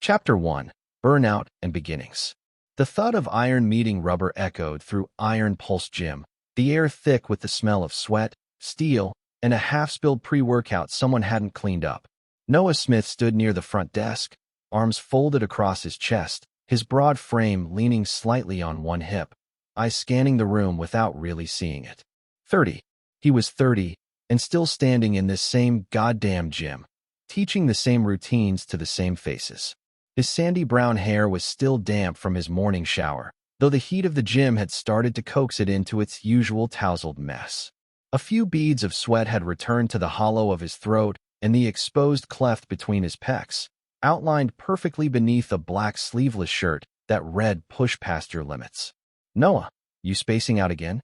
Chapter 1. Burnout and Beginnings. The thud of iron meeting rubber echoed through Iron Pulse Gym, the air thick with the smell of sweat, steel, and a half-spilled pre-workout someone hadn't cleaned up. Noah Smith stood near the front desk, arms folded across his chest, his broad frame leaning slightly on one hip, eyes scanning the room without really seeing it. 30. He was 30, and still standing in this same goddamn gym, teaching the same routines to the same faces. His sandy brown hair was still damp from his morning shower, though the heat of the gym had started to coax it into its usual tousled mess. A few beads of sweat had returned to the hollow of his throat and the exposed cleft between his pecs, outlined perfectly beneath a black sleeveless shirt that read "Push past your limits." "Noah, you spacing out again?"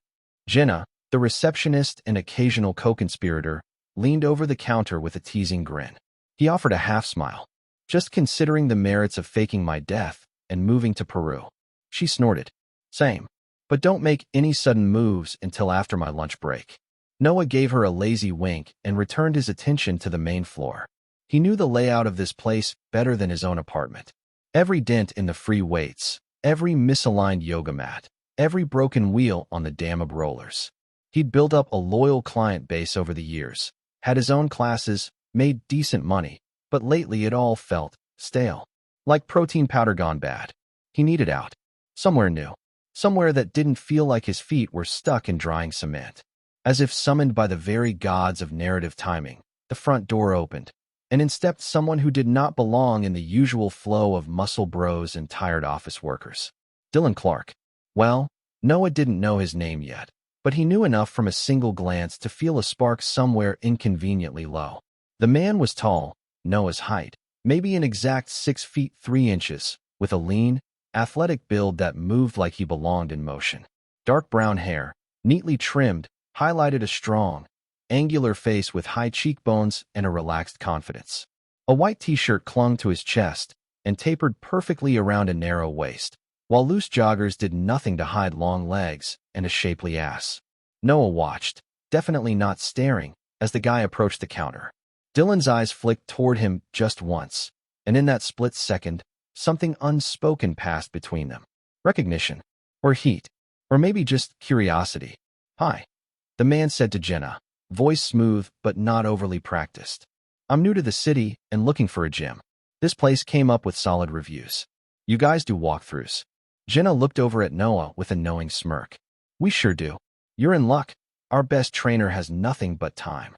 Jenna, the receptionist and occasional co-conspirator, leaned over the counter with a teasing grin. He offered a half-smile. "Just considering the merits of faking my death and moving to Peru." She snorted. "Same. But don't make any sudden moves until after my lunch break." Noah gave her a lazy wink and returned his attention to the main floor. He knew the layout of this place better than his own apartment. Every dent in the free weights, every misaligned yoga mat, every broken wheel on the dam of rollers. He'd built up a loyal client base over the years, had his own classes, made decent money, but lately it all felt stale. Like protein powder gone bad. He needed out. Somewhere new. Somewhere that didn't feel like his feet were stuck in drying cement. As if summoned by the very gods of narrative timing, the front door opened, and in stepped someone who did not belong in the usual flow of muscle bros and tired office workers. Dylan Clark. Well, Noah didn't know his name yet, but he knew enough from a single glance to feel a spark somewhere inconveniently low. The man was tall, Noah's height, maybe an exact 6 feet 3 inches, with a lean, athletic build that moved like he belonged in motion. Dark brown hair, neatly trimmed, highlighted a strong, angular face with high cheekbones and a relaxed confidence. A white t-shirt clung to his chest and tapered perfectly around a narrow waist, while loose joggers did nothing to hide long legs and a shapely ass. Noah watched, definitely not staring, as the guy approached the counter. Dylan's eyes flicked toward him just once, and in that split second, something unspoken passed between them. Recognition. Or heat. Or maybe just curiosity. "Hi," the man said to Jenna, voice smooth but not overly practiced. "I'm new to the city and looking for a gym. This place came up with solid reviews. You guys do walkthroughs?" Jenna looked over at Noah with a knowing smirk. "We sure do. You're in luck. Our best trainer has nothing but time."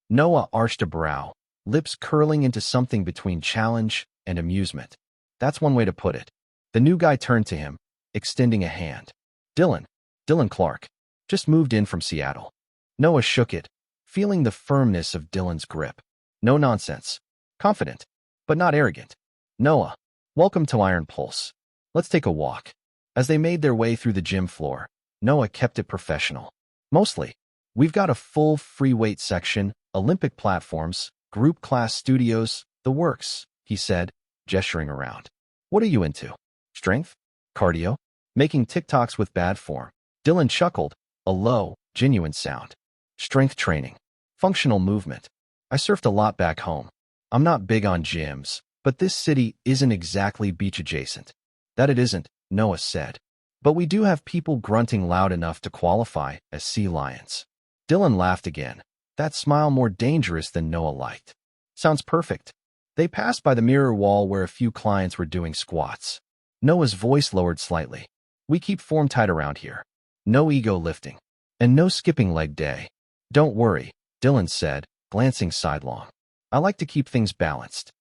Noah arched a brow, lips curling into something between challenge and amusement. That's one way to put it. The new guy turned to him, extending a hand. Dylan Clark. Just moved in from Seattle." Noah shook it, feeling the firmness of Dylan's grip. No nonsense. Confident, but not arrogant. "Noah, welcome to Iron Pulse. Let's take a walk." As they made their way through the gym floor, Noah kept it professional. "Mostly. We've got a full free weight section, Olympic platforms, group class studios, the works," he said, gesturing around. "What are you into? Strength? Cardio? Making TikToks with bad form?" Dylan chuckled, a low, genuine sound. "Strength training. Functional movement. I surfed a lot back home. I'm not big on gyms, but this city isn't exactly beach adjacent." "That it isn't," Noah said. "But we do have people grunting loud enough to qualify as sea lions." Dylan laughed again, that smile more dangerous than Noah liked. "Sounds perfect." They passed by the mirror wall where a few clients were doing squats. Noah's voice lowered slightly. "We keep form tight around here. No ego lifting. And no skipping leg day." "Don't worry," Dylan said, glancing sidelong. "I like to keep things balanced."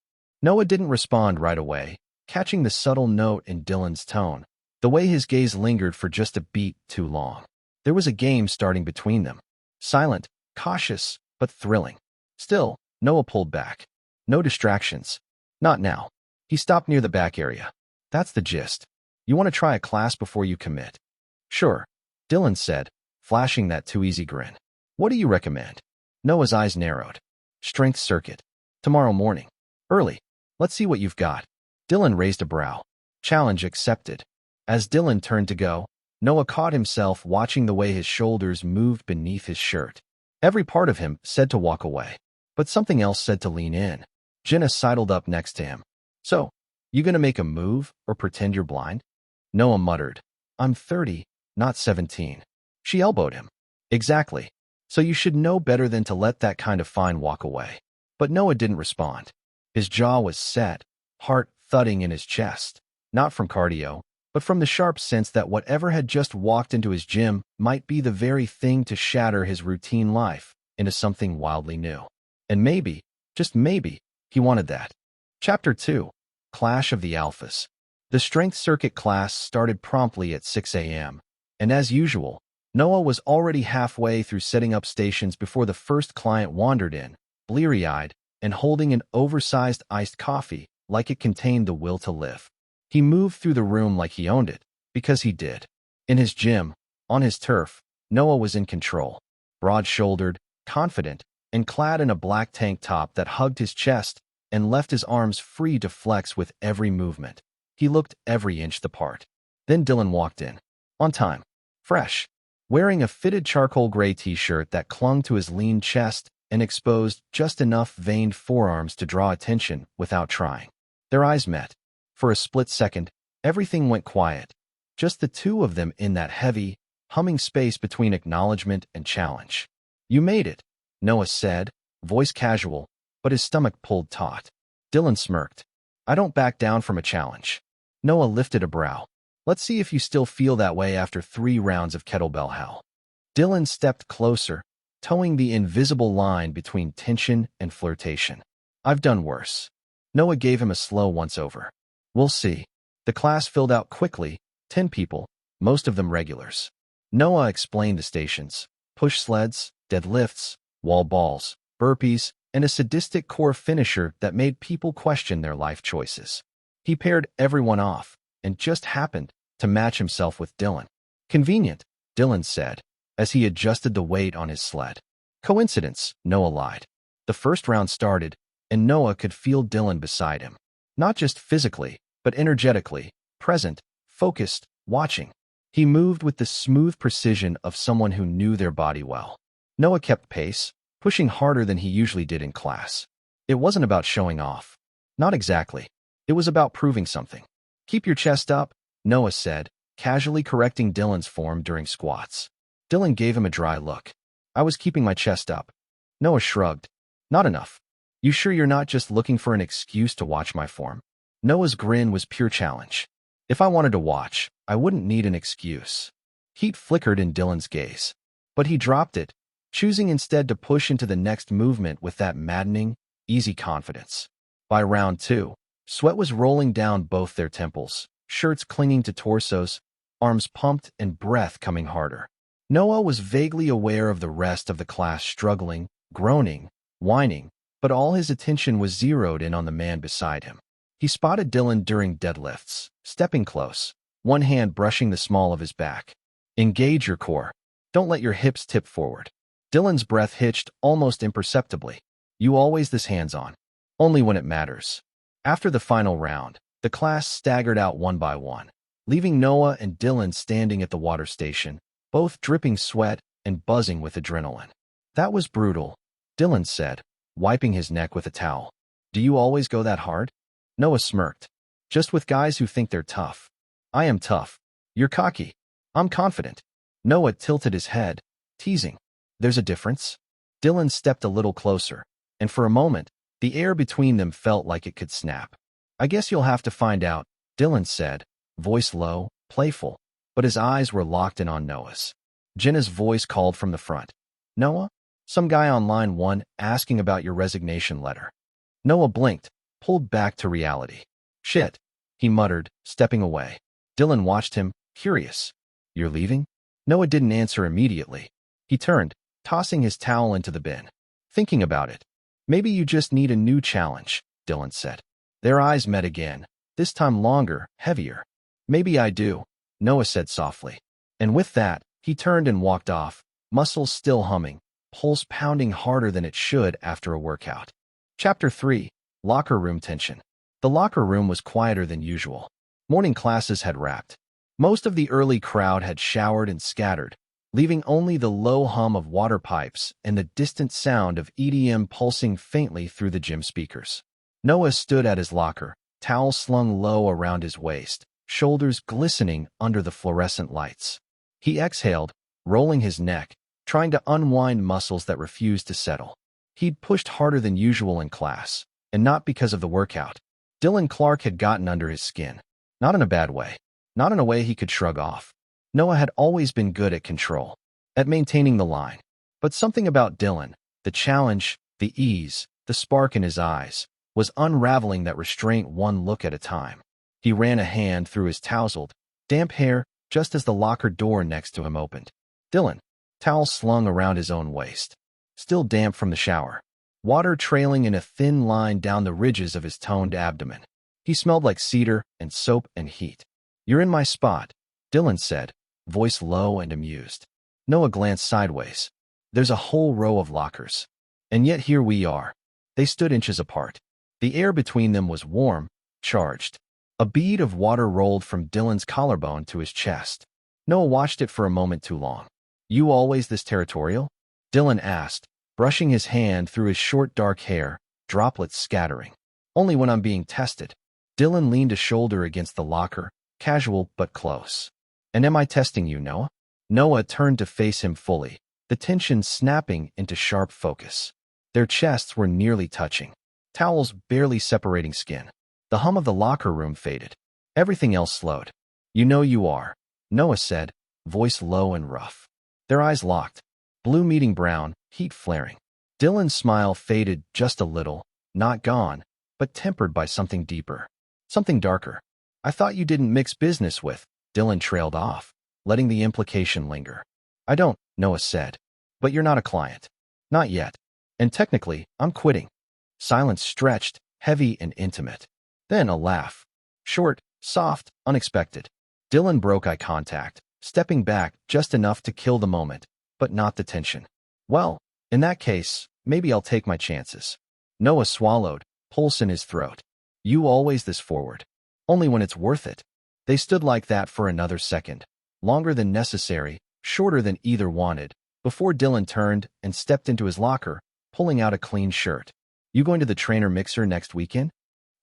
Noah didn't respond right away, catching the subtle note in Dylan's tone, the way his gaze lingered for just a beat too long. There was a game starting between them. Silent, cautious, but thrilling. Still, Noah pulled back. No distractions. Not now. He stopped near the back area. "That's the gist. You want to try a class before you commit?" "Sure," Dylan said, flashing that too easy grin. "What do you recommend?" Noah's eyes narrowed. "Strength circuit. Tomorrow morning. Early. Let's see what you've got." Dylan raised a brow. Challenge accepted. As Dylan turned to go, Noah caught himself watching the way his shoulders moved beneath his shirt. Every part of him said to walk away, but something else said to lean in. Jenna sidled up next to him. "So, You gonna make a move or pretend you're blind? Noah muttered. I'm 30, not 17. She elbowed him. Exactly. So you should know better than to let that kind of fine walk away. But Noah didn't respond. His jaw was set, heart thudding in his chest, not from cardio, but from the sharp sense that whatever had just walked into his gym might be the very thing to shatter his routine life into something wildly new. And maybe, just maybe, he wanted that. Chapter 2. Clash of the Alphas. The strength circuit class started promptly at 6 a.m., and as usual, Noah was already halfway through setting up stations before the first client wandered in, bleary-eyed and holding an oversized iced coffee like it contained the will to live. He moved through the room like he owned it, because he did. In his gym, on his turf, Noah was in control, broad-shouldered, confident, and clad in a black tank top that hugged his chest and left his arms free to flex with every movement. He looked every inch the part. Then Dylan walked in. On time. Fresh. Wearing a fitted charcoal gray t-shirt that clung to his lean chest and exposed just enough veined forearms to draw attention without trying. Their eyes met. For a split second, everything went quiet. Just the two of them in that heavy, humming space between acknowledgement and challenge. You made it, Noah said, voice casual, but his stomach pulled taut. Dylan smirked. I don't back down from a challenge. Noah lifted a brow. Let's see if you still feel that way after 3 rounds of kettlebell hell. Dylan stepped closer, towing the invisible line between tension and flirtation. I've done worse. Noah gave him a slow once-over. We'll see. The class filled out quickly, 10 people, most of them regulars. Noah explained the stations: push sleds, deadlifts, wall balls, burpees, and a sadistic core finisher that made people question their life choices. He paired everyone off, and just happened to match himself with Dylan. Convenient, Dylan said, as he adjusted the weight on his sled. Coincidence, Noah lied. The first round started, and Noah could feel Dylan beside him. Not just physically, but energetically, present, focused, watching. He moved with the smooth precision of someone who knew their body well. Noah kept pace, pushing harder than he usually did in class. It wasn't about showing off. Not exactly. It was about proving something. Keep your chest up, Noah said, casually correcting Dylan's form during squats. Dylan gave him a dry look. I was keeping my chest up. Noah shrugged. Not enough. You sure you're not just looking for an excuse to watch my form? Noah's grin was pure challenge. If I wanted to watch, I wouldn't need an excuse. Heat flickered in Dylan's gaze. But he dropped it, choosing instead to push into the next movement with that maddening, easy confidence. By round 2, sweat was rolling down both their temples, shirts clinging to torsos, arms pumped and breath coming harder. Noah was vaguely aware of the rest of the class struggling, groaning, whining, but all his attention was zeroed in on the man beside him. He spotted Dylan during deadlifts, stepping close, one hand brushing the small of his back. Engage your core. Don't let your hips tip forward. Dylan's breath hitched almost imperceptibly. You always this hands-on. Only when it matters. After the final round, the class staggered out one by one, leaving Noah and Dylan standing at the water station, both dripping sweat and buzzing with adrenaline. That was brutal, Dylan said, wiping his neck with a towel. Do you always go that hard? Noah smirked. Just with guys who think they're tough. I am tough. You're cocky. I'm confident. Noah tilted his head, teasing. There's a difference? Dylan stepped a little closer, and for a moment, the air between them felt like it could snap. I guess you'll have to find out, Dylan said, voice low, playful, but his eyes were locked in on Noah's. Jenna's voice called from the front. Noah? Some guy on line 1 asking about your resignation letter. Noah blinked, pulled back to reality. Shit, he muttered, stepping away. Dylan watched him, curious. You're leaving? Noah didn't answer immediately. He turned, tossing his towel into the bin. Thinking about it. Maybe you just need a new challenge, Dylan said. Their eyes met again, this time longer, heavier. Maybe I do, Noah said softly. And with that, he turned and walked off, muscles still humming, pulse pounding harder than it should after a workout. Chapter 3. Locker room tension. The locker room was quieter than usual. Morning classes had wrapped. Most of the early crowd had showered and scattered, leaving only the low hum of water pipes and the distant sound of EDM pulsing faintly through the gym speakers. Noah stood at his locker, towel slung low around his waist, shoulders glistening under the fluorescent lights. He exhaled, rolling his neck, trying to unwind muscles that refused to settle. He'd pushed harder than usual in class, and not because of the workout. Dylan Clark had gotten under his skin. Not in a bad way. Not in a way he could shrug off. Noah had always been good at control, at maintaining the line. But something about Dylan, the challenge, the ease, the spark in his eyes, was unraveling that restraint one look at a time. He ran a hand through his tousled, damp hair just as the locker door next to him opened. Dylan, towel slung around his own waist, still damp from the shower, water trailing in a thin line down the ridges of his toned abdomen. He smelled like cedar and soap and heat. "You're in my spot," Dylan said, voice low and amused. Noah glanced sideways. There's a whole row of lockers. And yet here we are. They stood inches apart. The air between them was warm, charged. A bead of water rolled from Dylan's collarbone to his chest. Noah watched it for a moment too long. "You always this territorial?" Dylan asked, brushing his hand through his short dark hair, droplets scattering. "Only when I'm being tested." Dylan leaned a shoulder against the locker, casual but close. "And am I testing you, Noah?" Noah turned to face him fully, the tension snapping into sharp focus. Their chests were nearly touching, towels barely separating skin. The hum of the locker room faded. Everything else slowed. "You know you are," Noah said, voice low and rough. Their eyes locked, blue meeting brown, heat flaring. Dylan's smile faded just a little, not gone, but tempered by something deeper, something darker. "I thought you didn't mix business with," Dylan trailed off, letting the implication linger. "I don't," Noah said. "But you're not a client. Not yet. And technically, I'm quitting." Silence stretched, heavy and intimate. Then a laugh. Short, soft, unexpected. Dylan broke eye contact, stepping back just enough to kill the moment, but not the tension. "Well, in that case, maybe I'll take my chances." Noah swallowed, pulse in his throat. "You always this forward. Only when it's worth it." They stood like that for another second, longer than necessary, shorter than either wanted, before Dylan turned and stepped into his locker, pulling out a clean shirt. "You going to the trainer mixer next weekend?"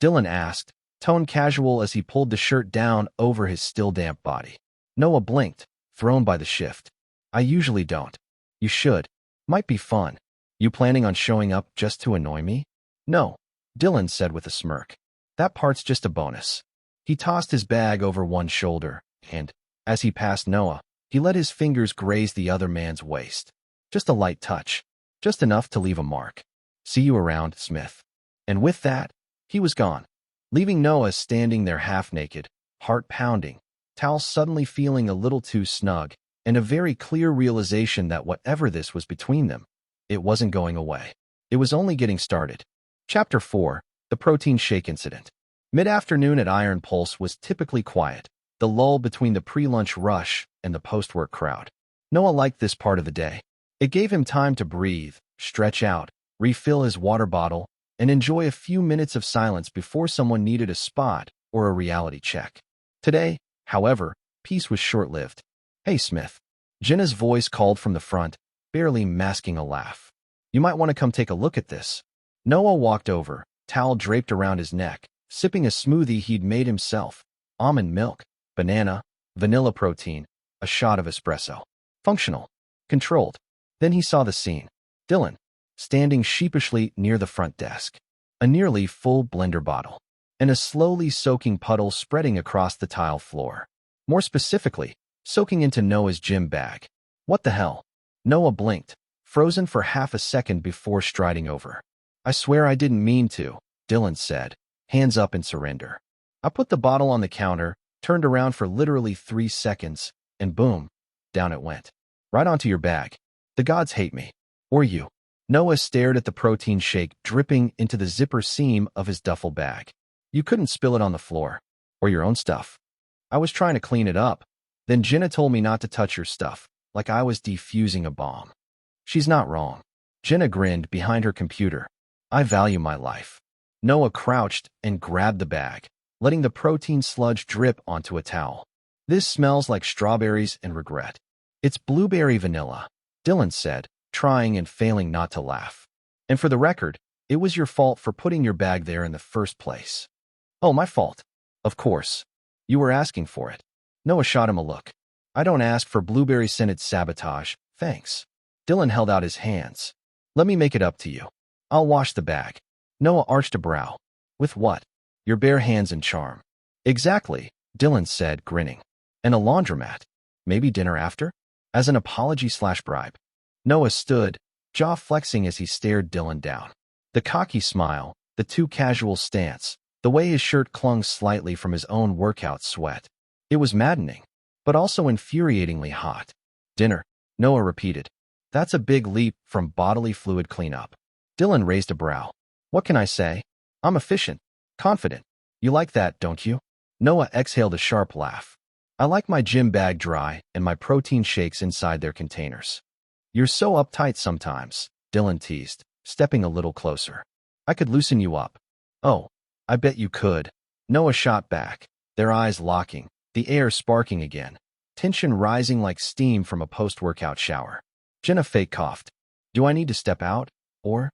Dylan asked, tone casual as he pulled the shirt down over his still damp body. Noah blinked, thrown by the shift. "I usually don't." "You should. Might be fun." "You planning on showing up just to annoy me?" "No," Dylan said with a smirk. "That part's just a bonus." He tossed his bag over one shoulder, and, as he passed Noah, he let his fingers graze the other man's waist. Just a light touch. Just enough to leave a mark. "See you around, Smith." And with that, he was gone, leaving Noah standing there half-naked, heart pounding, towel suddenly feeling a little too snug, and a very clear realization that whatever this was between them, it wasn't going away. It was only getting started. Chapter 4, The Protein Shake Incident. Mid-afternoon at Iron Pulse was typically quiet, the lull between the pre-lunch rush and the post-work crowd. Noah liked this part of the day. It gave him time to breathe, stretch out, refill his water bottle, and enjoy a few minutes of silence before someone needed a spot or a reality check. Today, however, peace was short-lived. "Hey, Smith." Jenna's voice called from the front, barely masking a laugh. "You might want to come take a look at this." Noah walked over, towel draped around his neck, sipping a smoothie he'd made himself. Almond milk, banana, vanilla protein, a shot of espresso. Functional. Controlled. Then he saw the scene. Dylan, standing sheepishly near the front desk. A nearly full blender bottle. And a slowly soaking puddle spreading across the tile floor. More specifically, soaking into Noah's gym bag. What the hell? Noah blinked, frozen for half a second before striding over. "I swear I didn't mean to," Dylan said, hands up in surrender. I put the bottle on the counter, turned around for literally 3 seconds, and boom, down it went. Right onto your bag. The gods hate me. Or you. Noah stared at the protein shake dripping into the zipper seam of his duffel bag. "You couldn't spill it on the floor. Or your own stuff." "I was trying to clean it up. Then Jenna told me not to touch your stuff, like I was defusing a bomb." "She's not wrong." Jenna grinned behind her computer. "I value my life." Noah crouched and grabbed the bag, letting the protein sludge drip onto a towel. "This smells like strawberries and regret." "It's blueberry vanilla," Dylan said, trying and failing not to laugh. "And for the record, it was your fault for putting your bag there in the first place." Oh, my fault. Of course. You were asking for it. Noah shot him a look. I don't ask for blueberry-scented sabotage, thanks. Dylan held out his hands. Let me make it up to you. I'll wash the bag. Noah arched a brow. With what? Your bare hands and charm. Exactly, Dylan said, grinning. And a laundromat. Maybe dinner after? As an apology/bribe. Noah stood, jaw flexing as he stared Dylan down. The cocky smile, the too casual stance, the way his shirt clung slightly from his own workout sweat. It was maddening, but also infuriatingly hot. Dinner, Noah repeated. That's a big leap from bodily fluid cleanup. Dylan raised a brow. What can I say? I'm efficient, confident. You like that, don't you? Noah exhaled a sharp laugh. I like my gym bag dry and my protein shakes inside their containers. You're so uptight sometimes, Dylan teased, stepping a little closer. I could loosen you up. Oh, I bet you could. Noah shot back, their eyes locking, the air sparking again, tension rising like steam from a post-workout shower. Jenna fake coughed. Do I need to step out, or?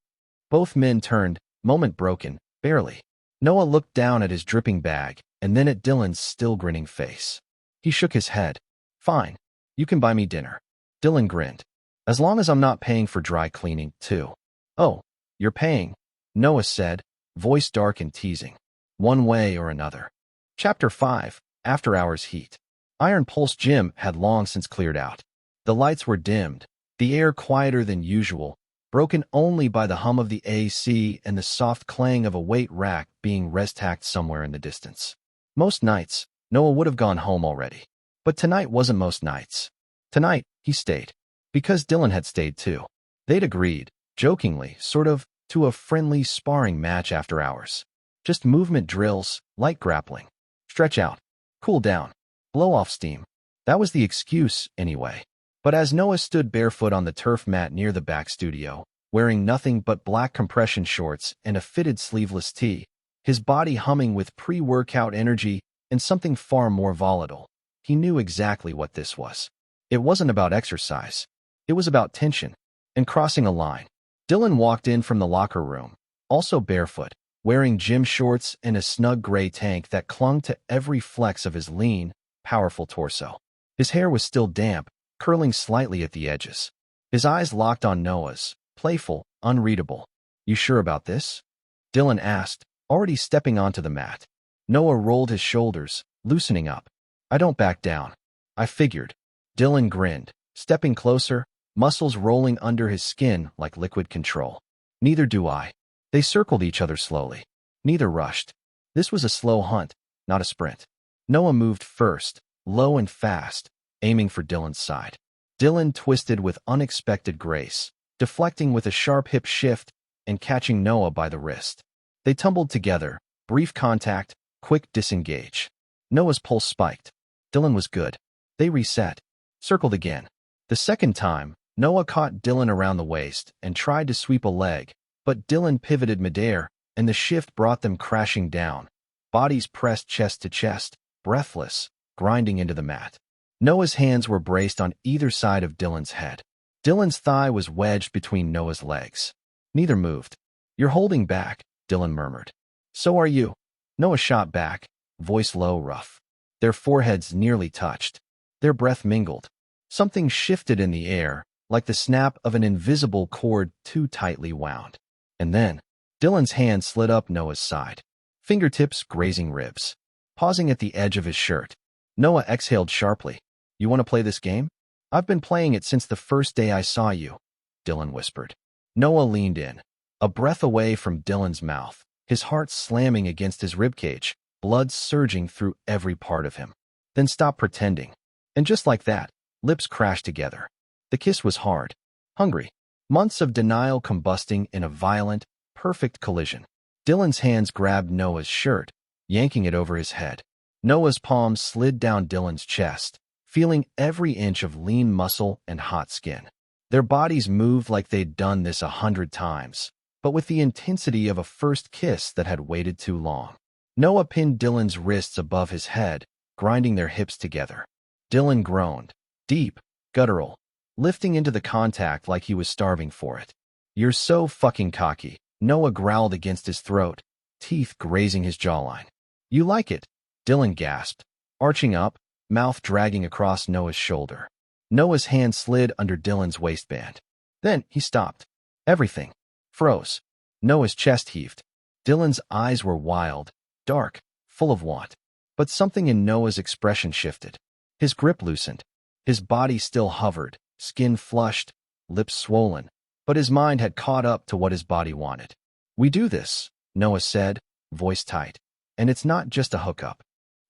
Both men turned, moment broken, barely. Noah looked down at his dripping bag, and then at Dylan's still grinning face. He shook his head. Fine, you can buy me dinner. Dylan grinned. As long as I'm not paying for dry cleaning, too. Oh, you're paying, Noah said, voice dark and teasing. One way or another. Chapter 5, After Hours Heat. Iron Pulse Gym had long since cleared out. The lights were dimmed, the air quieter than usual, broken only by the hum of the AC and the soft clang of a weight rack being rest-hacked somewhere in the distance. Most nights, Noah would have gone home already. But tonight wasn't most nights. Tonight, he stayed. Because Dylan had stayed too. They'd agreed, jokingly, sort of, to a friendly sparring match after hours. Just movement drills, light grappling. Stretch out. Cool down. Blow off steam. That was the excuse, anyway. But as Noah stood barefoot on the turf mat near the back studio, wearing nothing but black compression shorts and a fitted sleeveless tee, his body humming with pre-workout energy and something far more volatile, he knew exactly what this was. It wasn't about exercise. It was about tension and crossing a line. Dylan walked in from the locker room, also barefoot, wearing gym shorts and a snug gray tank that clung to every flex of his lean, powerful torso. His hair was still damp, curling slightly at the edges. His eyes locked on Noah's, playful, unreadable. You sure about this? Dylan asked, already stepping onto the mat. Noah rolled his shoulders, loosening up. I don't back down. I figured. Dylan grinned, stepping closer, muscles rolling under his skin like liquid control. Neither do I. They circled each other slowly. Neither rushed. This was a slow hunt, not a sprint. Noah moved first, low and fast, aiming for Dylan's side. Dylan twisted with unexpected grace, deflecting with a sharp hip shift and catching Noah by the wrist. They tumbled together, brief contact, quick disengage. Noah's pulse spiked. Dylan was good. They reset. Circled again. The second time, Noah caught Dylan around the waist and tried to sweep a leg, but Dylan pivoted midair, and the shift brought them crashing down. Bodies pressed chest to chest, breathless, grinding into the mat. Noah's hands were braced on either side of Dylan's head. Dylan's thigh was wedged between Noah's legs. Neither moved. You're holding back, Dylan murmured. So are you. Noah shot back, voice low, rough. Their foreheads nearly touched. Their breath mingled. Something shifted in the air, like the snap of an invisible cord too tightly wound. And then, Dylan's hand slid up Noah's side, fingertips grazing ribs. Pausing at the edge of his shirt, Noah exhaled sharply. You want to play this game? I've been playing it since the first day I saw you, Dylan whispered. Noah leaned in, a breath away from Dylan's mouth, his heart slamming against his ribcage, blood surging through every part of him. Then stopped pretending. And just like that, lips crashed together. The kiss was hard, hungry. Months of denial combusting in a violent, perfect collision. Dylan's hands grabbed Noah's shirt, yanking it over his head. Noah's palms slid down Dylan's chest, feeling every inch of lean muscle and hot skin. Their bodies moved like they'd done this 100 times, but with the intensity of a first kiss that had waited too long. Noah pinned Dylan's wrists above his head, grinding their hips together. Dylan groaned, deep, guttural, lifting into the contact like he was starving for it. You're so fucking cocky, Noah growled against his throat, teeth grazing his jawline. You like it? Dylan gasped, arching up, mouth dragging across Noah's shoulder. Noah's hand slid under Dylan's waistband. Then he stopped. Everything froze. Noah's chest heaved. Dylan's eyes were wild, dark, full of want. But something in Noah's expression shifted. His grip loosened. His body still hovered, skin flushed, lips swollen. But his mind had caught up to what his body wanted. We do this, Noah said, voice tight. And it's not just a hookup.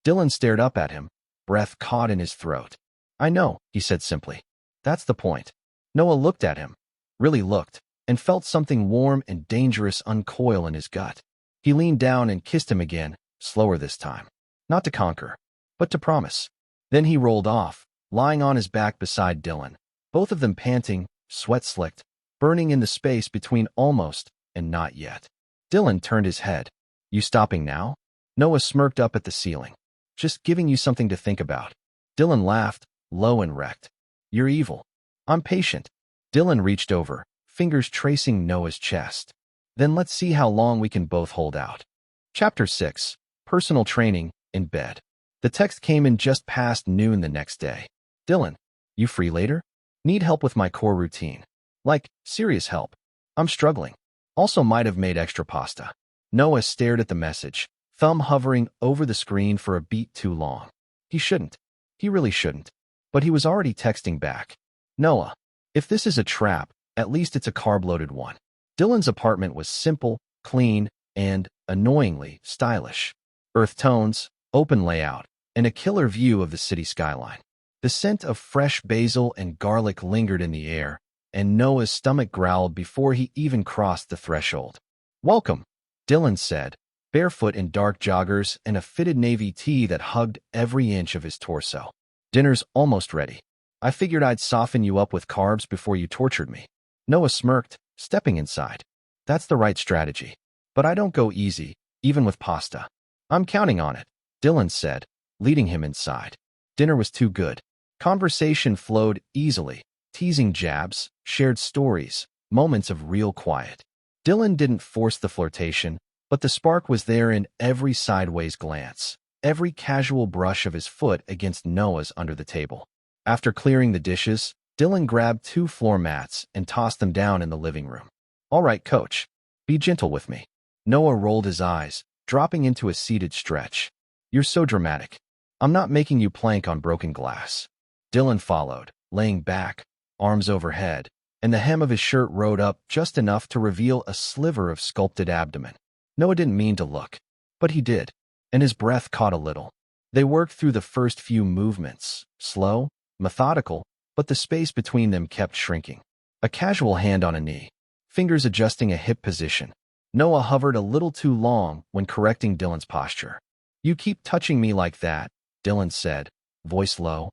Dylan stared up at him, breath caught in his throat. I know, he said simply. That's the point. Noah looked at him, really looked, and felt something warm and dangerous uncoil in his gut. He leaned down and kissed him again, slower this time. Not to conquer, but to promise. Then he rolled off, lying on his back beside Dylan, both of them panting, sweat slicked, burning in the space between almost and not yet. Dylan turned his head. You stopping now? Noah smirked up at the ceiling. Just giving you something to think about. Dylan laughed, low and wrecked. You're evil. I'm patient. Dylan reached over, fingers tracing Noah's chest. Then let's see how long we can both hold out. Chapter 6. Personal Training in Bed. The text came in just past noon the next day. Dylan, you free later? Need help with my core routine. Like, serious help. I'm struggling. Also might have made extra pasta. Noah stared at the message, thumb hovering over the screen for a beat too long. He shouldn't. He really shouldn't. But he was already texting back. Noah, if this is a trap, at least it's a carb-loaded one. Dylan's apartment was simple, clean, and, annoyingly, stylish. Earth tones, open layout, and a killer view of the city skyline. The scent of fresh basil and garlic lingered in the air, and Noah's stomach growled before he even crossed the threshold. Welcome, Dylan said, barefoot in dark joggers and a fitted navy tee that hugged every inch of his torso. Dinner's almost ready. I figured I'd soften you up with carbs before you tortured me. Noah smirked, stepping inside. That's the right strategy. But I don't go easy, even with pasta. I'm counting on it, Dylan said, leading him inside. Dinner was too good. Conversation flowed easily, teasing jabs, shared stories, moments of real quiet. Dylan didn't force the flirtation, but the spark was there in every sideways glance, every casual brush of his foot against Noah's under the table. After clearing the dishes, Dylan grabbed 2 floor mats and tossed them down in the living room. All right, coach. Be gentle with me. Noah rolled his eyes, dropping into a seated stretch. You're so dramatic. I'm not making you plank on broken glass. Dylan followed, laying back, arms overhead, and the hem of his shirt rode up just enough to reveal a sliver of sculpted abdomen. Noah didn't mean to look, but he did, and his breath caught a little. They worked through the first few movements, slow, methodical, but the space between them kept shrinking. A casual hand on a knee, fingers adjusting a hip position. Noah hovered a little too long when correcting Dylan's posture. You keep touching me like that, Dylan said, voice low.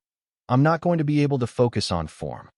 I'm not going to be able to focus on form.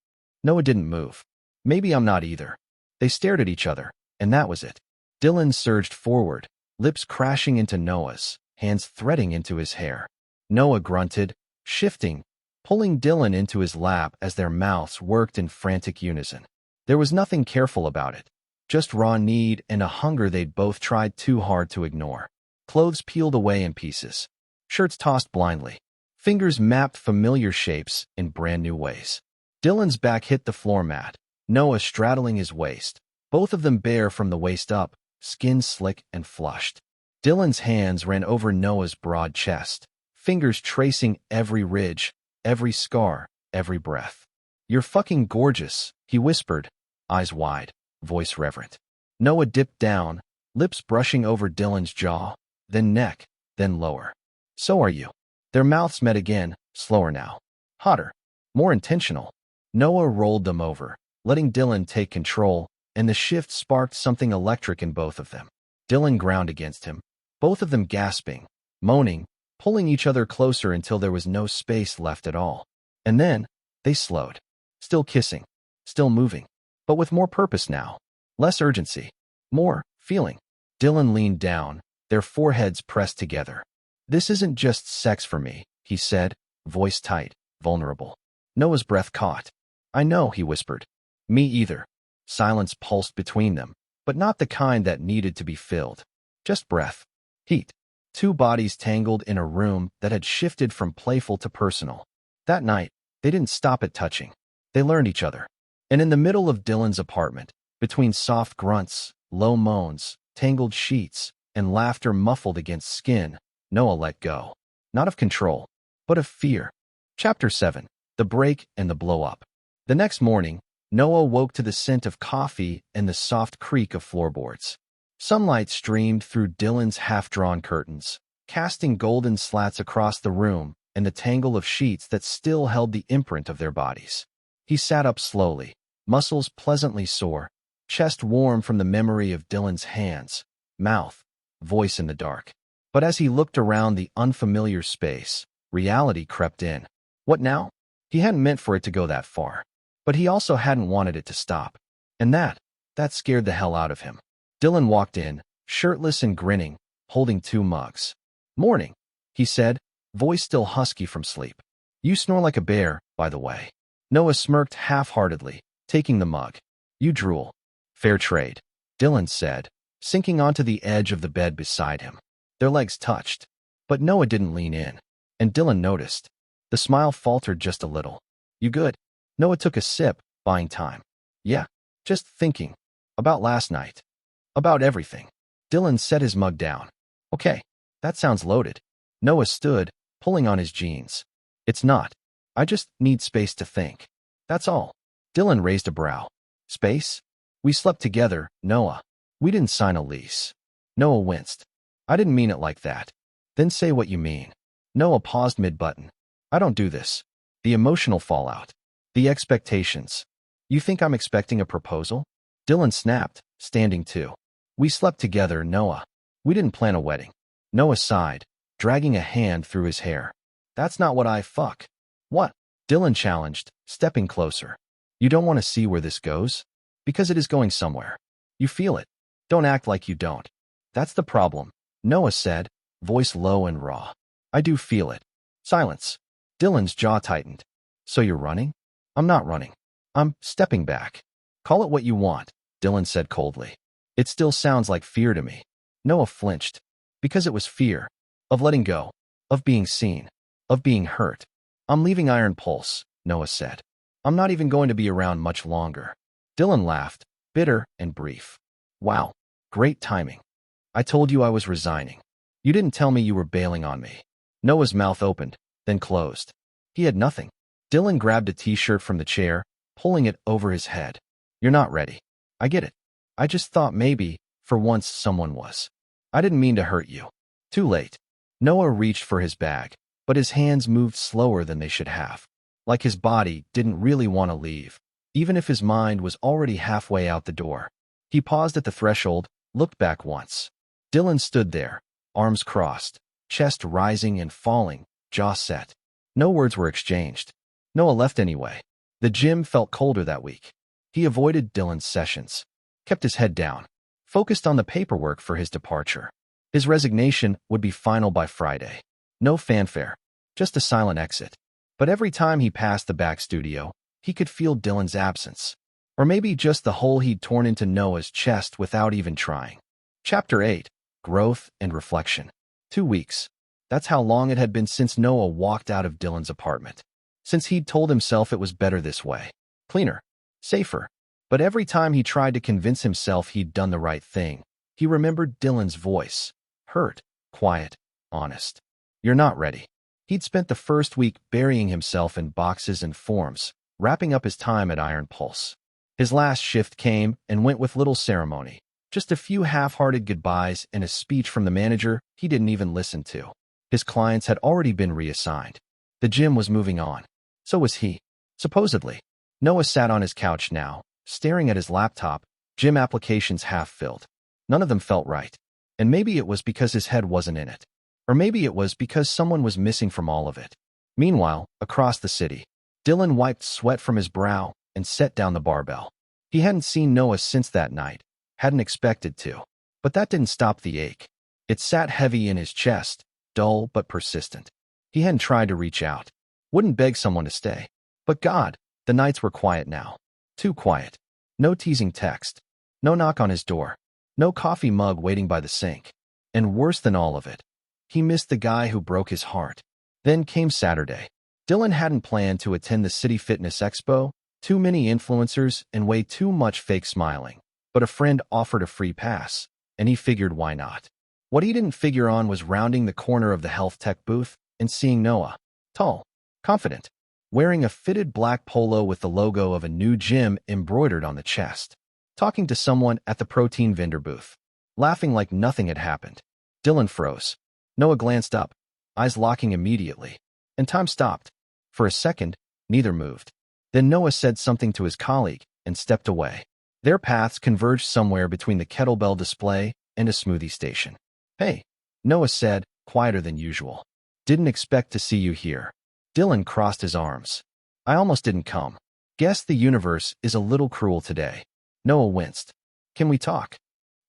Noah didn't move. Maybe I'm not either. They stared at each other, and that was it. Dylan surged forward, lips crashing into Noah's, hands threading into his hair. Noah grunted, shifting, pulling Dylan into his lap as their mouths worked in frantic unison. There was nothing careful about it, just raw need and a hunger they'd both tried too hard to ignore. Clothes peeled away in pieces, shirts tossed blindly, fingers mapped familiar shapes in brand new ways. Dylan's back hit the floor mat, Noah straddling his waist, both of them bare from the waist up, skin slick and flushed. Dylan's hands ran over Noah's broad chest, fingers tracing every ridge, every scar, every breath. You're fucking gorgeous, he whispered, eyes wide, voice reverent. Noah dipped down, lips brushing over Dylan's jaw, then neck, then lower. So are you. Their mouths met again, slower now. Hotter. More intentional. Noah rolled them over, letting Dylan take control, and the shift sparked something electric in both of them. Dylan ground against him, both of them gasping, moaning, pulling each other closer until there was no space left at all. And then, they slowed. Still kissing, still moving, but with more purpose now. Less urgency. More feeling. Dylan leaned down, their foreheads pressed together. This isn't just sex for me, he said, voice tight, vulnerable. Noah's breath caught. I know, he whispered. Me either. Silence pulsed between them, but not the kind that needed to be filled. Just breath. Heat. Two bodies tangled in a room that had shifted from playful to personal. That night, they didn't stop at touching. They learned each other. And in the middle of Dylan's apartment, between soft grunts, low moans, tangled sheets, and laughter muffled against skin, Noah let go. Not of control, but of fear. Chapter 7. The Break and the Blow-Up. The next morning, Noah woke to the scent of coffee and the soft creak of floorboards. Sunlight streamed through Dylan's half-drawn curtains, casting golden slats across the room and the tangle of sheets that still held the imprint of their bodies. He sat up slowly, muscles pleasantly sore, chest warm from the memory of Dylan's hands, mouth, voice in the dark. But as he looked around the unfamiliar space, reality crept in. What now? He hadn't meant for it to go that far. But he also hadn't wanted it to stop. And that scared the hell out of him. Dylan walked in, shirtless and grinning, holding two mugs. "Morning," he said, voice still husky from sleep. "You snore like a bear, by the way." Noah smirked half-heartedly, taking the mug. "You drool. Fair trade," Dylan said, sinking onto the edge of the bed beside him. Their legs touched, but Noah didn't lean in, and Dylan noticed. The smile faltered just a little. "You good?" Noah took a sip, buying time. "Yeah, just thinking. About last night. About everything." Dylan set his mug down. "Okay, that sounds loaded." Noah stood, pulling on his jeans. "It's not. I just need space to think. That's all." Dylan raised a brow. "Space? We slept together, Noah. We didn't sign a lease." Noah winced. "I didn't mean it like that." "Then say what you mean." Noah paused mid-button. "I don't do this. The emotional fallout. The expectations. You think I'm expecting a proposal?" Dylan snapped, standing too. "We slept together, Noah. We didn't plan a wedding." Noah sighed, dragging a hand through his hair. "That's not what I fuck." "What?" Dylan challenged, stepping closer. "You don't want to see where this goes? Because it is going somewhere. You feel it. Don't act like you don't." "That's the problem," Noah said, voice low and raw. "I do feel it." Silence. Dylan's jaw tightened. "So you're running?" "I'm not running. I'm stepping back." "Call it what you want," Dylan said coldly. "It still sounds like fear to me." Noah flinched. Because it was fear. Of letting go. Of being seen. Of being hurt. "I'm leaving Iron Pulse," Noah said. "I'm not even going to be around much longer." Dylan laughed, bitter and brief. "Wow. Great timing. I told you I was resigning. You didn't tell me you were bailing on me." Noah's mouth opened, then closed. He had nothing. Dylan grabbed a t-shirt from the chair, pulling it over his head. "You're not ready. I get it. I just thought maybe, for once, someone was. I didn't mean to hurt you." Too late. Noah reached for his bag, but his hands moved slower than they should have. Like his body didn't really want to leave, even if his mind was already halfway out the door. He paused at the threshold, looked back once. Dylan stood there, arms crossed, chest rising and falling, jaw set. No words were exchanged. Noah left anyway. The gym felt colder that week. He avoided Dylan's sessions, kept his head down, focused on the paperwork for his departure. His resignation would be final by Friday. No fanfare, just a silent exit. But every time he passed the back studio, he could feel Dylan's absence. Or maybe just the hole he'd torn into Noah's chest without even trying. Chapter 8. Growth and Reflection. 2 weeks. That's how long it had been since Noah walked out of Dylan's apartment. Since he'd told himself it was better this way. Cleaner. Safer. But every time he tried to convince himself he'd done the right thing, he remembered Dylan's voice. Hurt. Quiet. Honest. "You're not ready." He'd spent the first week burying himself in boxes and forms, wrapping up his time at Iron Pulse. His last shift came and went with little ceremony. Just a few half-hearted goodbyes and a speech from the manager he didn't even listen to. His clients had already been reassigned. The gym was moving on. So was he. Supposedly. Noah sat on his couch now, staring at his laptop, gym applications half-filled. None of them felt right. And maybe it was because his head wasn't in it. Or maybe it was because someone was missing from all of it. Meanwhile, across the city, Dylan wiped sweat from his brow and set down the barbell. He hadn't seen Noah since that night, hadn't expected to. But that didn't stop the ache. It sat heavy in his chest, dull but persistent. He hadn't tried to reach out. Wouldn't beg someone to stay. But God, the nights were quiet now. Too quiet. No teasing text. No knock on his door. No coffee mug waiting by the sink. And worse than all of it, He missed the guy who broke his heart. Then came Saturday. Dylan hadn't planned to attend the City Fitness Expo, too many influencers and way too much fake smiling. But a friend offered a free pass, and he figured why not. What he didn't figure on was rounding the corner of the health tech booth and seeing Noah, tall, confident, wearing a fitted black polo with the logo of a new gym embroidered on the chest, talking to someone at the protein vendor booth, laughing like nothing had happened. Dylan froze. Noah glanced up, eyes locking immediately, and time stopped. For a second, neither moved. Then Noah said something to his colleague and stepped away. Their paths converged somewhere between the kettlebell display and a smoothie station. "Hey," Noah said, quieter than usual. "Didn't expect to see you here." Dylan crossed his arms. "I almost didn't come. Guess the universe is a little cruel today." Noah winced. "Can we talk?"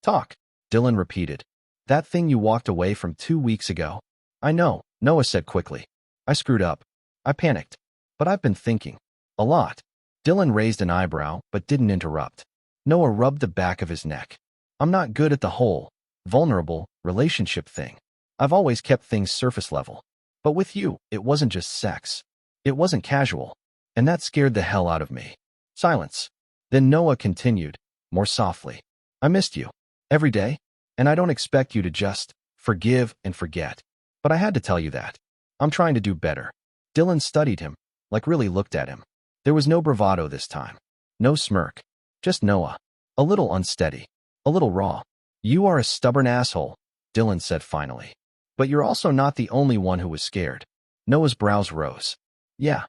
"Talk," Dylan repeated. "That thing you walked away from 2 weeks ago." "I know," Noah said quickly. "I screwed up. I panicked. But I've been thinking. A lot." Dylan raised an eyebrow but didn't interrupt. Noah rubbed the back of his neck. "I'm not good at the whole, vulnerable, relationship thing. I've always kept things surface level. But with you, it wasn't just sex. It wasn't casual. And that scared the hell out of me." Silence. Then Noah continued, more softly. "I missed you. Every day. And I don't expect you to just forgive and forget. But I had to tell you that. I'm trying to do better." Dylan studied him, like really looked at him. There was no bravado this time. No smirk. Just Noah. A little unsteady. A little raw. "You are a stubborn asshole," Dylan said finally. "But you're also not the only one who was scared." Noah's brows rose. "Yeah."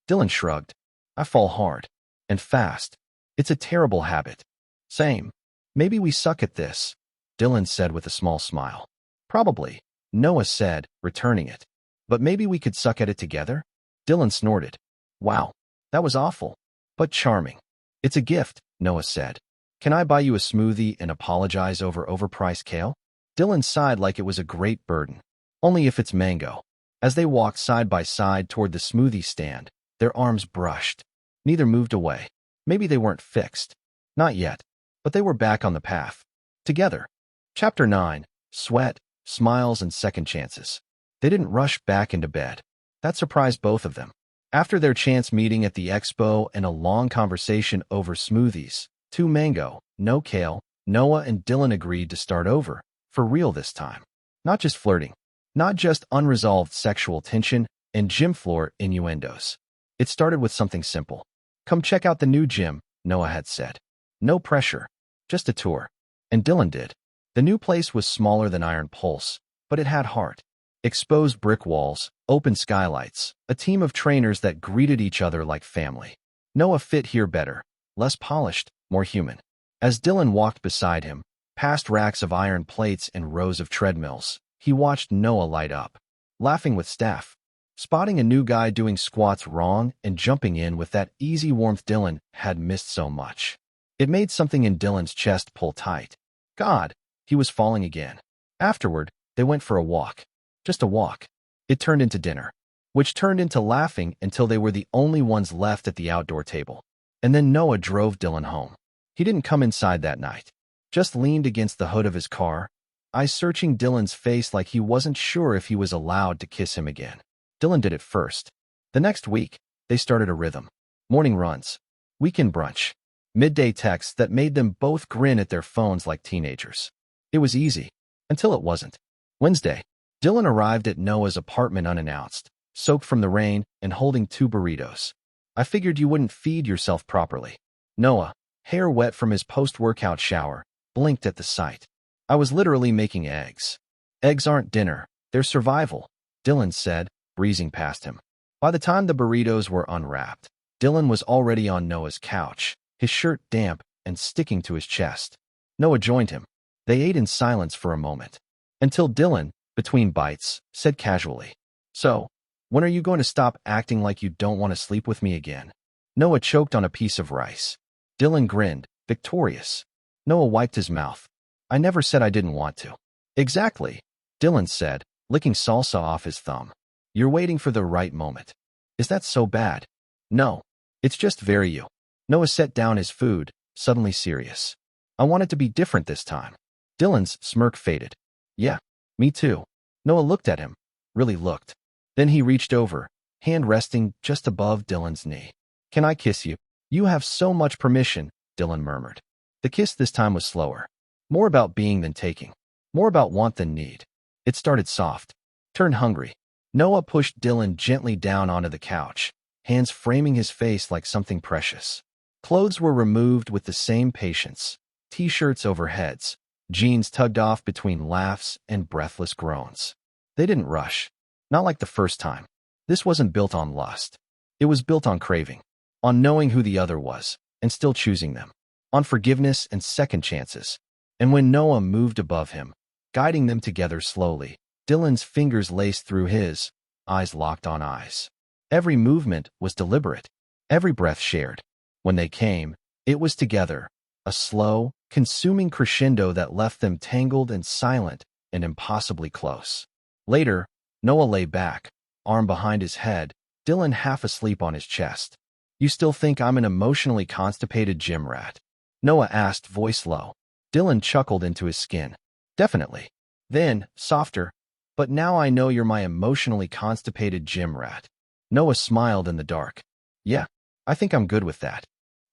Dylan shrugged. "I fall hard. And fast. It's a terrible habit." "Same. Maybe we suck at this," Dylan said with a small smile. "Probably," Noah said, returning it. "But maybe we could suck at it together?" Dylan snorted. "Wow. That was awful. But charming." "It's a gift," Noah said. "Can I buy you a smoothie and apologize over overpriced kale?" Dylan sighed like it was a great burden. "Only if it's mango." As they walked side by side toward the smoothie stand, their arms brushed. Neither moved away. Maybe they weren't fixed. Not yet. But they were back on the path. Together. Chapter 9. Sweat, Smiles, and Second Chances. They didn't rush back into bed. That surprised both of them. After their chance meeting at the expo and a long conversation over smoothies, 2 mango, no kale, Noah and Dylan agreed to start over, for real this time. Not just flirting. Not just unresolved sexual tension and gym floor innuendos. It started with something simple. "Come check out the new gym," Noah had said. No pressure. Just a tour. And Dylan did. The new place was smaller than Iron Pulse, but it had heart. Exposed brick walls, open skylights, a team of trainers that greeted each other like family. Noah fit here better. Less polished, more human. As Dylan walked beside him, past racks of iron plates and rows of treadmills, he watched Noah light up, laughing with staff, spotting a new guy doing squats wrong and jumping in with that easy warmth Dylan had missed so much. It made something in Dylan's chest pull tight. God, he was falling again. Afterward, they went for a walk. Just a walk. It turned into dinner, which turned into laughing until they were the only ones left at the outdoor table. And then Noah drove Dylan home. He didn't come inside that night. Just leaned against the hood of his car, eyes searching Dylan's face like he wasn't sure if he was allowed to kiss him again. Dylan did it first. The next week, they started a rhythm. Morning runs. Weekend brunch. Midday texts that made them both grin at their phones like teenagers. It was easy. Until it wasn't. Wednesday. Dylan arrived at Noah's apartment unannounced, soaked from the rain and holding 2 burritos. "I figured you wouldn't feed yourself properly." Noah, hair wet from his post-workout shower, blinked at the sight. "I was literally making eggs." "Eggs aren't dinner. They're survival," Dylan said, breezing past him. By the time the burritos were unwrapped, Dylan was already on Noah's couch, his shirt damp and sticking to his chest. Noah joined him. They ate in silence for a moment. Until Dylan, between bites, said casually, "So, when are you going to stop acting like you don't want to sleep with me again?" Noah choked on a piece of rice. Dylan grinned, victorious. Noah wiped his mouth. "I never said I didn't want to." "Exactly," Dylan said, licking salsa off his thumb. "You're waiting for the right moment." "Is that so bad?" "No. It's just very you." Noah set down his food, suddenly serious. "I want it to be different this time." Dylan's smirk faded. "Yeah, me too." Noah looked at him, really looked. Then he reached over, hand resting just above Dylan's knee. Can I kiss you? You have so much permission, Dylan murmured. The kiss this time was slower. More about being than taking. More about want than need. It started soft, turned hungry. Noah pushed Dylan gently down onto the couch, hands framing his face like something precious. Clothes were removed with the same patience. T-shirts over heads, jeans tugged off between laughs and breathless groans. They didn't rush. Not like the first time. This wasn't built on lust. It was built on craving, on knowing who the other was, and still choosing them, on forgiveness and second chances. And when Noah moved above him, guiding them together slowly, Dylan's fingers laced through his, eyes locked on eyes. Every movement was deliberate, every breath shared. When they came, it was together, a slow, consuming crescendo that left them tangled and silent and impossibly close. Later, Noah lay back, arm behind his head, Dylan half asleep on his chest. You still think I'm an emotionally constipated gym rat? Noah asked, voice low. Dylan chuckled into his skin. Definitely. Then, softer. But now I know you're my emotionally constipated gym rat. Noah smiled in the dark. Yeah, I think I'm good with that.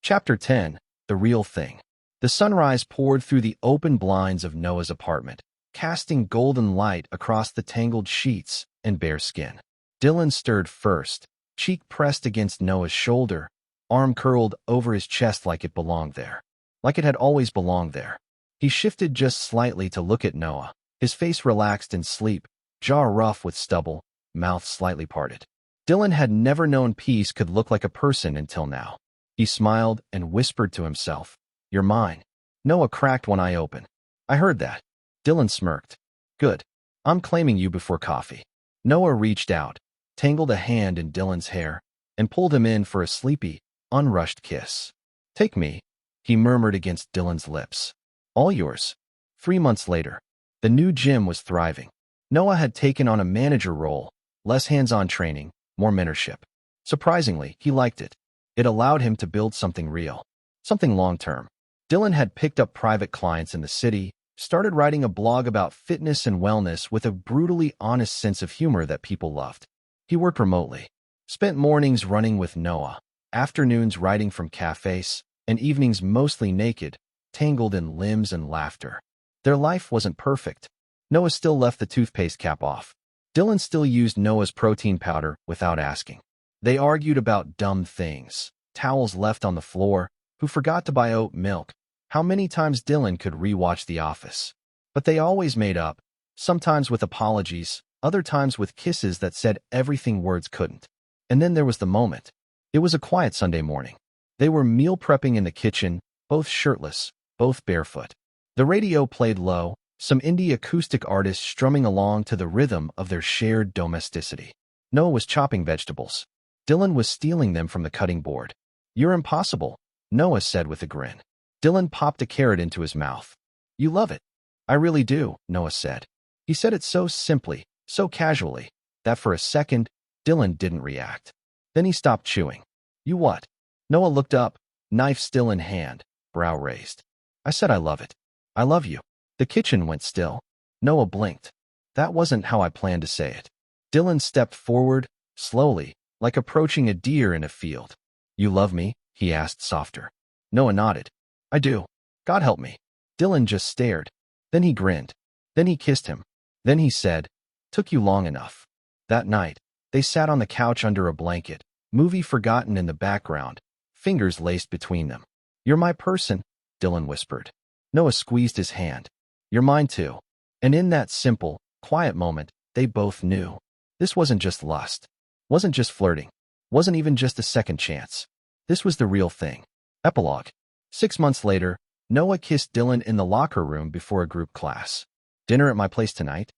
Chapter 10, The Real Thing. The sunrise poured through the open blinds of Noah's apartment, casting golden light across the tangled sheets and bare skin. Dylan stirred first, cheek pressed against Noah's shoulder, arm curled over his chest like it belonged there. Like it had always belonged there. He shifted just slightly to look at Noah, his face relaxed in sleep, jaw rough with stubble, mouth slightly parted. Dylan had never known peace could look like a person until now. He smiled and whispered to himself, You're mine. Noah cracked one eye open. I heard that. Dylan smirked. Good. I'm claiming you before coffee. Noah reached out, tangled a hand in Dylan's hair, and pulled him in for a sleepy, unrushed kiss. Take me, he murmured against Dylan's lips. All yours. 3 months later, the new gym was thriving. Noah had taken on a manager role, less hands-on training, more mentorship. Surprisingly, he liked it. It allowed him to build something real, something long-term. Dylan had picked up private clients in the city, started writing a blog about fitness and wellness with a brutally honest sense of humor that people loved. He worked remotely, spent mornings running with Noah, afternoons writing from cafes, and evenings mostly naked, tangled in limbs and laughter. Their life wasn't perfect. Noah still left the toothpaste cap off. Dylan still used Noah's protein powder without asking. They argued about dumb things, towels left on the floor, who forgot to buy oat milk, how many times Dylan could rewatch The Office. But they always made up, sometimes with apologies, other times with kisses that said everything words couldn't. And then there was the moment. It was a quiet Sunday morning. They were meal prepping in the kitchen, both shirtless, both barefoot. The radio played low, some indie acoustic artists strumming along to the rhythm of their shared domesticity. Noah was chopping vegetables. Dylan was stealing them from the cutting board. You're impossible, Noah said with a grin. Dylan popped a carrot into his mouth. You love it. I really do, Noah said. He said it so simply, so casually, that for a second, Dylan didn't react. Then he stopped chewing. You what? Noah looked up, knife still in hand, brow raised. I said I love it. I love you. The kitchen went still. Noah blinked. That wasn't how I planned to say it. Dylan stepped forward, slowly, like approaching a deer in a field. You love me? He asked softer. Noah nodded. I do. God help me. Dylan just stared. Then he grinned. Then he kissed him. Then he said, Took you long enough. That night, they sat on the couch under a blanket, movie forgotten in the background, fingers laced between them. You're my person, Dylan whispered. Noah squeezed his hand. You're mine too. And in that simple, quiet moment, they both knew. This wasn't just lust. Wasn't just flirting. Wasn't even just a second chance. This was the real thing. Epilogue. 6 months later, Noah kissed Dylan in the locker room before a group class. Dinner at my place tonight?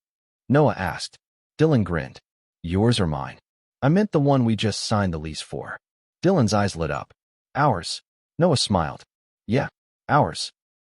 Noah asked. Dylan grinned. Yours or mine? I meant the one we just signed the lease for. Dylan's eyes lit up. Ours. Noah smiled. Yeah, ours.